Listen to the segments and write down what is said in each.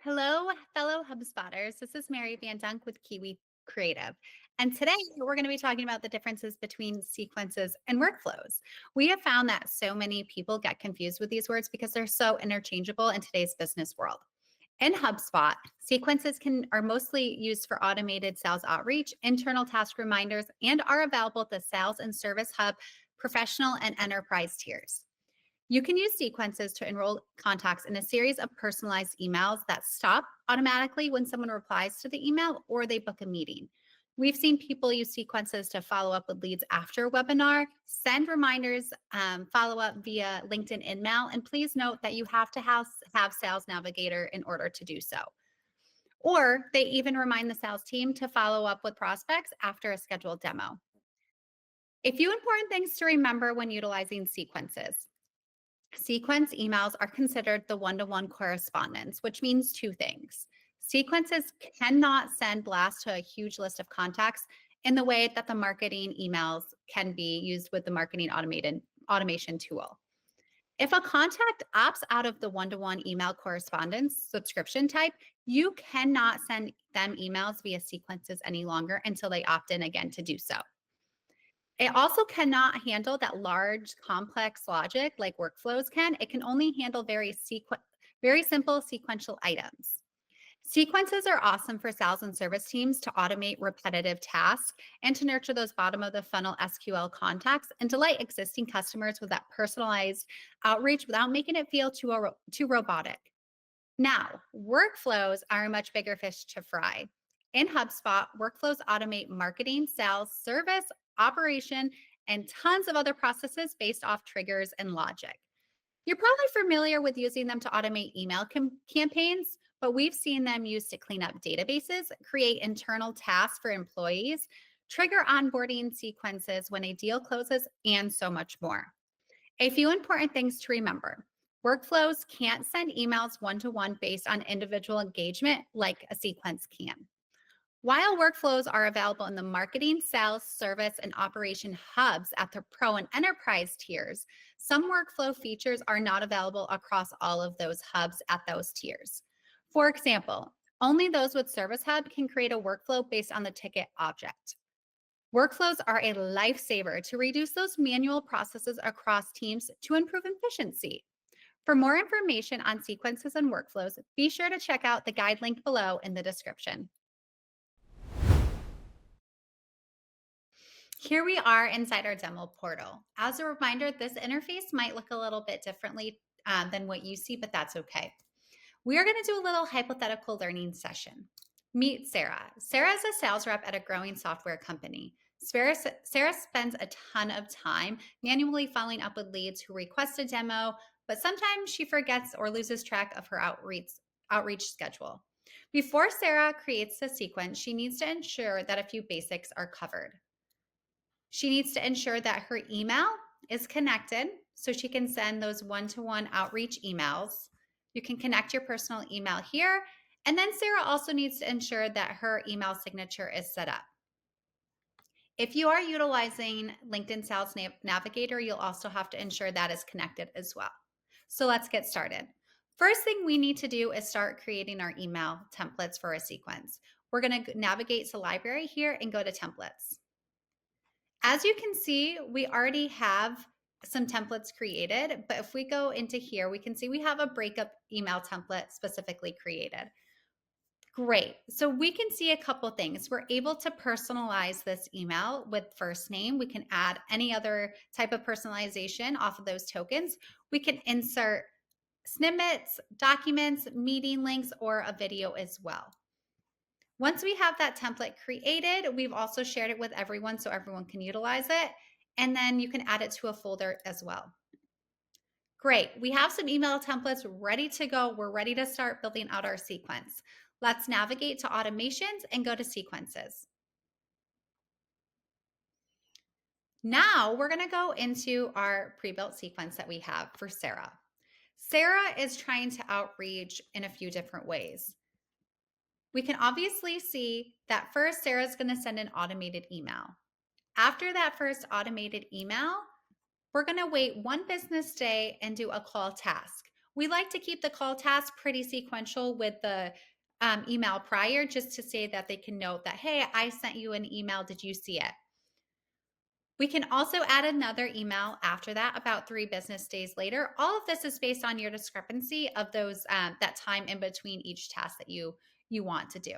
Hello, fellow HubSpotters. This is Mary Van Dunk with Kiwi Creative. And today we're going to be talking about the differences between sequences and workflows. We have found that so many people get confused with these words because they're so interchangeable in today's business world. In HubSpot, sequences are mostly used for automated sales outreach, internal task reminders, and are available at the Sales and Service Hub professional and enterprise tiers. You can use sequences to enroll contacts in a series of personalized emails that stop automatically when someone replies to the email or they book a meeting. We've seen people use sequences to follow up with leads after a webinar, send reminders, follow up via LinkedIn InMail, and please note that you have to have Sales Navigator in order to do so. Or they even remind the sales team to follow up with prospects after a scheduled demo. A few important things to remember when utilizing sequences. Sequence emails are considered the one-to-one correspondence, which means two things. Sequences cannot send blasts to a huge list of contacts in the way that the marketing emails can be used with the marketing automation tool. If a contact opts out of the one-to-one email correspondence subscription type, you cannot send them emails via sequences any longer until they opt in again to do so. It also cannot handle that large, complex logic like workflows can. It can only handle very simple sequential items. Sequences are awesome for sales and service teams to automate repetitive tasks and to nurture those bottom of the funnel SQL contacts and delight existing customers with that personalized outreach without making it feel too robotic. Now, workflows are a much bigger fish to fry. In HubSpot, workflows automate marketing, sales, service, operation, and tons of other processes based off triggers and logic. You're probably familiar with using them to automate email campaigns, but we've seen them used to clean up databases, create internal tasks for employees, trigger onboarding sequences when a deal closes, and so much more. A few important things to remember. Workflows can't send emails one-to-one based on individual engagement like a sequence can. While workflows are available in the marketing, sales, service, and operation hubs at the pro and enterprise tiers, some workflow features are not available across all of those hubs at those tiers. For example, only those with Service Hub can create a workflow based on the ticket object. Workflows are a lifesaver to reduce those manual processes across teams to improve efficiency. For more information on sequences and workflows, be sure to check out the guide link below in the description. Here we are inside our demo portal. As a reminder, this interface might look a little bit differently than what you see, but that's okay. We are going to do a little hypothetical learning session. Meet Sarah. Sarah is a sales rep at a growing software company. Sarah spends a ton of time manually following up with leads who request a demo, but sometimes she forgets or loses track of her outreach schedule. Before Sarah creates the sequence, she needs to ensure that a few basics are covered. She needs to ensure that her email is connected so she can send those one-to-one outreach emails. You can connect your personal email here. And then Sarah also needs to ensure that her email signature is set up. If you are utilizing LinkedIn Sales Navigator, you'll also have to ensure that is connected as well. So let's get started. First thing we need to do is start creating our email templates for a sequence. We're going to navigate to library here and go to templates. As you can see, we already have some templates created, but if we go into here, we can see we have a breakup email template specifically created. Great. So we can see a couple things. We're able to personalize this email with first name. We can add any other type of personalization off of those tokens. We can insert snippets, documents, meeting links, or a video as well. Once we have that template created, we've also shared it with everyone so everyone can utilize it. And then you can add it to a folder as well. Great. We have some email templates ready to go. We're ready to start building out our sequence. Let's navigate to automations and go to sequences. Now we're going to go into our pre-built sequence that we have for Sarah. Sarah is trying to outreach in a few different ways. We can obviously see that first Sarah's going to send an automated email. After that first automated email, we're going to wait one business day and do a call task. We like to keep the call task pretty sequential with the email prior, just to say that they can note that, hey, I sent you an email. Did you see it? We can also add another email after that, about 3 business days later. All of this is based on your discrepancy of those that time in between each task that you want to do.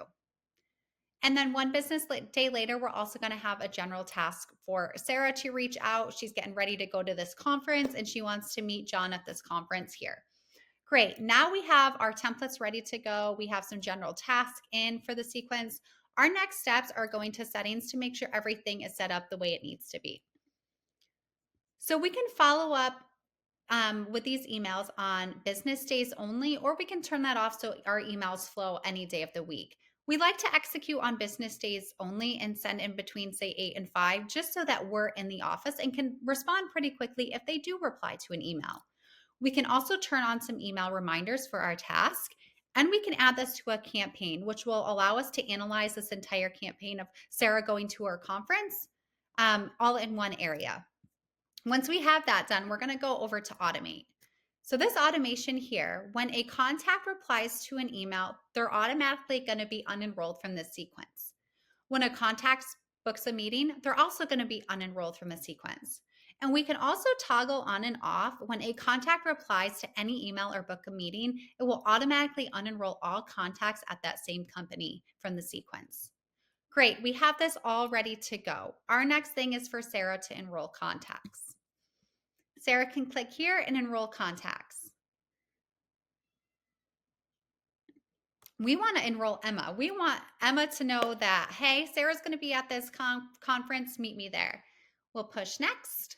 And then 1 business day later, we're also going to have a general task for Sarah to reach out. She's getting ready to go to this conference and she wants to meet John at this conference here. Great. Now we have our templates ready to go. We have some general tasks in for the sequence. Our next steps are going to settings to make sure everything is set up the way it needs to be. So we can follow up with these emails on business days only, or we can turn that off so our emails flow any day of the week. We like to execute on business days only and send in between, say, 8 and 5, just so that we're in the office and can respond pretty quickly if they do reply to an email. We can also turn on some email reminders for our task, and we can add this to a campaign, which will allow us to analyze this entire campaign of Sarah going to our conference all in one area. Once we have that done, we're going to go over to automate. So this automation here, when a contact replies to an email, they're automatically going to be unenrolled from this sequence. When a contact books a meeting, they're also going to be unenrolled from the sequence. And we can also toggle on and off. When a contact replies to any email or book a meeting, it will automatically unenroll all contacts at that same company from the sequence. Great, we have this all ready to go. Our next thing is for Sarah to enroll contacts. Sarah can click here and enroll contacts. We want to enroll Emma. We want Emma to know that, hey, Sarah's going to be at this conference. Meet me there. We'll push next.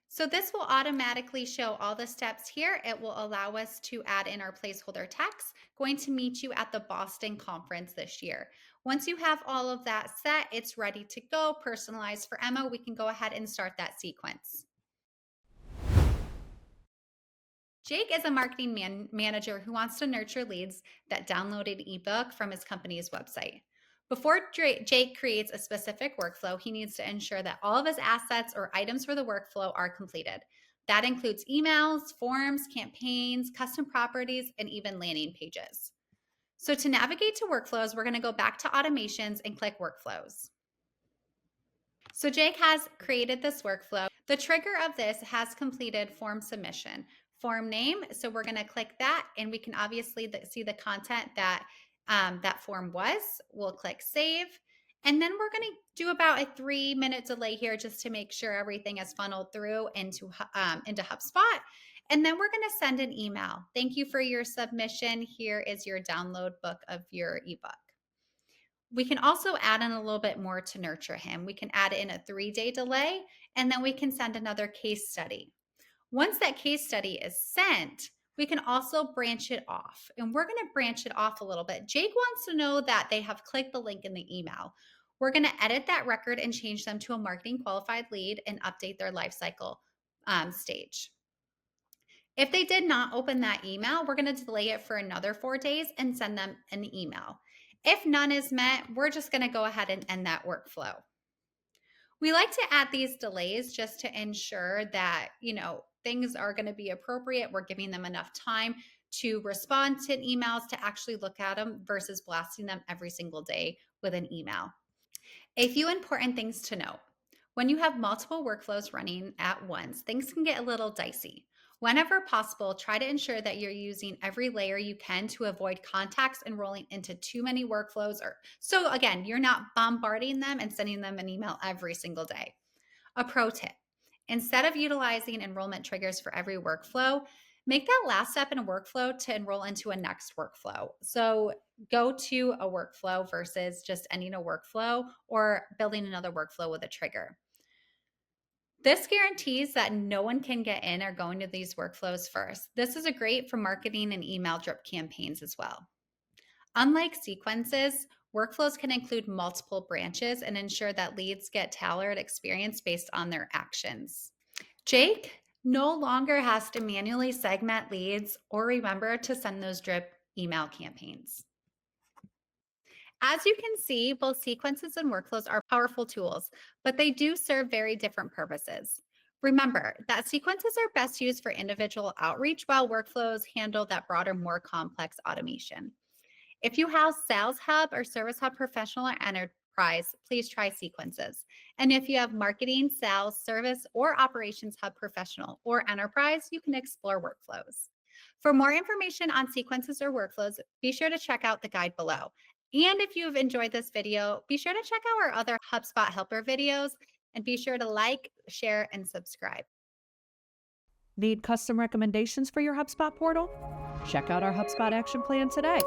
So this will automatically show all the steps here. It will allow us to add in our placeholder text, going to meet you at the Boston conference this year. Once you have all of that set, it's ready to go, personalized for Emma. We can go ahead and start that sequence. Jake is a marketing manager who wants to nurture leads that downloaded ebook from his company's website. Before Jake creates a specific workflow, he needs to ensure that all of his assets or items for the workflow are completed. That includes emails, forms, campaigns, custom properties, and even landing pages. So to navigate to workflows, we're going to go back to automations and click workflows. So Jake has created this workflow. The trigger of this has completed form submission. Form name, so we're going to click that, and we can obviously see the content that that form was. We'll click save, and then we're going to do about a 3-minute delay here just to make sure everything is funneled through into HubSpot. And then we're going to send an email. Thank you for your submission. Here is your download book of your ebook. We can also add in a little bit more to nurture him. We can add in a 3-day delay, and then we can send another case study. Once that case study is sent, we can also branch it off. And we're going to branch it off a little bit. Jake wants to know that they have clicked the link in the email. We're going to edit that record and change them to a marketing qualified lead and update their lifecycle stage. If they did not open that email, we're going to delay it for another 4 days and send them an email. If none is met, we're just going to go ahead and end that workflow. We like to add these delays just to ensure that, things are going to be appropriate. We're giving them enough time to respond to emails, to actually look at them versus blasting them every single day with an email. A few important things to note. When you have multiple workflows running at once, things can get a little dicey. Whenever possible, try to ensure that you're using every layer you can to avoid contacts enrolling into too many workflows. So again, you're not bombarding them and sending them an email every single day. A pro tip: instead of utilizing enrollment triggers for every workflow, make that last step in a workflow to enroll into a next workflow. So go to a workflow versus just ending a workflow or building another workflow with a trigger. This guarantees that no one can get in or go into these workflows first. This is great for marketing and email drip campaigns as well. Unlike sequences, workflows can include multiple branches and ensure that leads get tailored experience based on their actions. Jake no longer has to manually segment leads or remember to send those drip email campaigns. As you can see, both sequences and workflows are powerful tools, but they do serve very different purposes. Remember that sequences are best used for individual outreach while workflows handle that broader, more complex automation. If you house Sales Hub or Service Hub Professional or Enterprise, please try sequences. And if you have Marketing, Sales, Service, or Operations Hub Professional or Enterprise, you can explore workflows. For more information on sequences or workflows, be sure to check out the guide below. And if you've enjoyed this video, be sure to check out our other HubSpot helper videos and be sure to like, share, and subscribe. Need custom recommendations for your HubSpot portal? Check out our HubSpot action plan today.